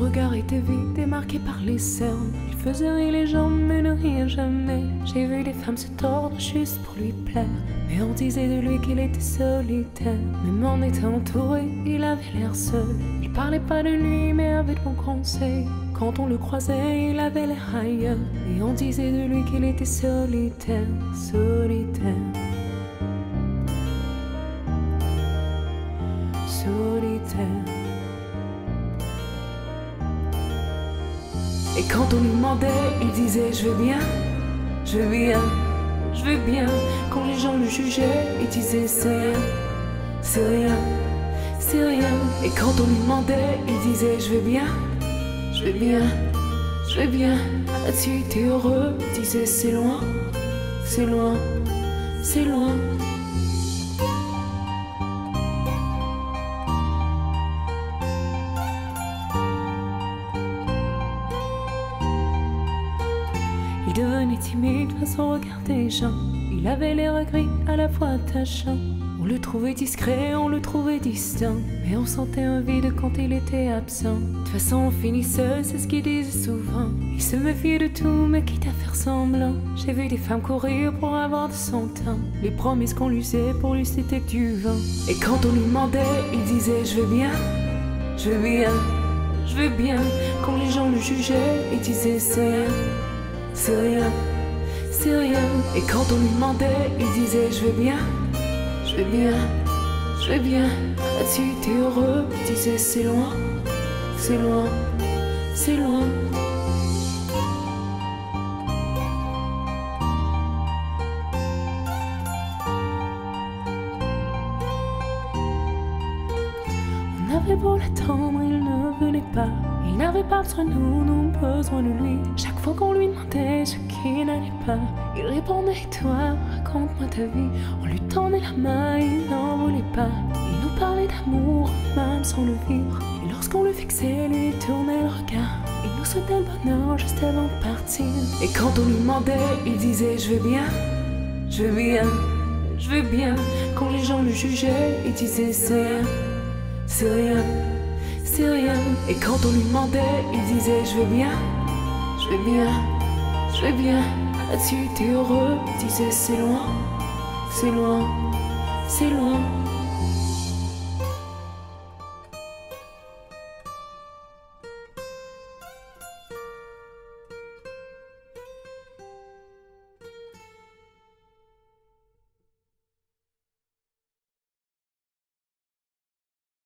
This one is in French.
regard était vide et marqué par les cernes. Il faisait rire les gens mais ne riait jamais. J'ai vu des femmes se tordre juste pour lui plaire, mais on disait de lui qu'il était solitaire. Même en étant entouré, il avait l'air seul. Il parlait pas de lui mais avait de bons conseils. Quand on le croisait, il avait l'air ailleurs, et on disait de lui qu'il était solitaire, solitaire, solitaire. Et quand on lui demandait, il disait je vais bien, je vais bien, je vais bien. Quand les gens le jugeaient, il disait c'est rien, c'est rien, c'est rien. Et quand on lui demandait, il disait je vais bien, je vais bien, je vais bien. As-tu été heureux? Il disait c'est loin, c'est loin, c'est loin. Il devenait timide face au regard des gens. Il avait l'air gris à la fois attachant. On le trouvait discret, on le trouvait distant, mais on sentait un vide quand il était absent. De toute façon on finit seul, c'est ce qu'il disait souvent. Il se méfiait de tout mais quitte à faire semblant. J'ai vu des femmes courir pour avoir de son temps. Les promesses qu'on lui faisait pour lui c'était que du vent. Et quand on lui demandait, il disait je vais bien, je vais bien, je vais bien. Quand les gens le jugeaient, il disait c'est rien, c'est rien, c'est rien. Et quand on lui demandait, il disait je vais bien, je vais bien, je vais bien. As-tu été heureux? Il disait c'est loin, c'est loin, c'est loin. On avait beau l'attendre, il ne venait pas. Il n'avait pas besoin de nous, nous besoin de lui. Chaque fois qu'on lui demandait ce qui n'allait pas, il répondait toi, raconte-moi ta vie. On lui tendait la main, il n'en voulait pas. Il nous parlait d'amour, même sans le vivre. Et lorsqu'on le fixait, lui tournait le regard. Il nous souhaitait le bonheur juste avant de partir. Et quand on lui demandait, il disait je vais bien, je vais bien, je vais bien. Quand les gens le jugeaient, il disait c'est rien, c'est rien, c'est rien. Et quand on lui demandait, il disait je vais bien, je vais bien, je vais bien. As-tu été heureux? Il disait c'est loin, c'est loin, c'est loin.